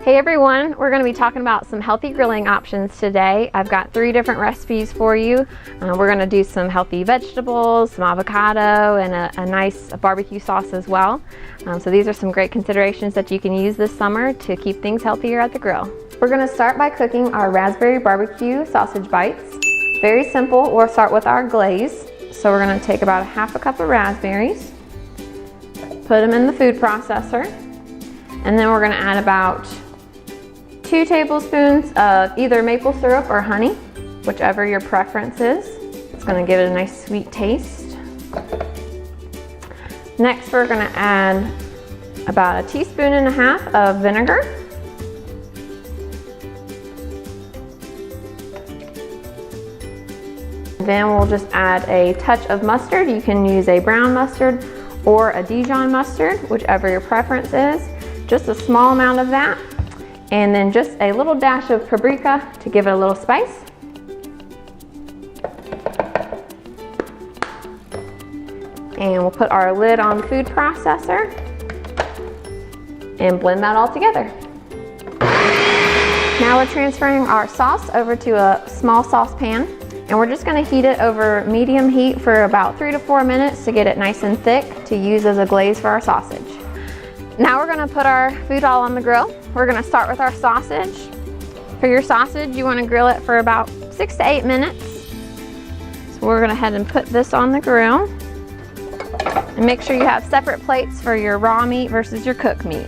Hey everyone, we're going to be talking about some healthy grilling options today. I've got 3 different recipes for you. We're going to do some healthy vegetables, some avocado, and a nice barbecue sauce as well. So these are some great considerations that you can use this summer to keep things healthier at the grill. We're going to start by cooking our raspberry barbecue sausage bites. Very simple. We'll start with our glaze. So we're going to take about 1/2 cup of raspberries, put them in the food processor, and then we're going to add about 2 tablespoons of either maple syrup or honey, whichever your preference is. It's going to give it a nice sweet taste. Next, we're going to add about 1.5 teaspoons of vinegar. Then we'll just add a touch of mustard. You can use a brown mustard or a Dijon mustard, whichever your preference is. Just a small amount of that. And then just a little dash of paprika to give it a little spice. And we'll put our lid on the food processor and blend that all together. Now we're transferring our sauce over to a small saucepan, and we're just going to heat it over medium heat for about 3 to 4 minutes to get it nice and thick to use as a glaze for our sausage. Now we're going to put our food all on the grill. We're going to start with our sausage. For your sausage, you want to grill it for about 6 to 8 minutes. So we're going to go ahead and put this on the grill. And make sure you have separate plates for your raw meat versus your cooked meat.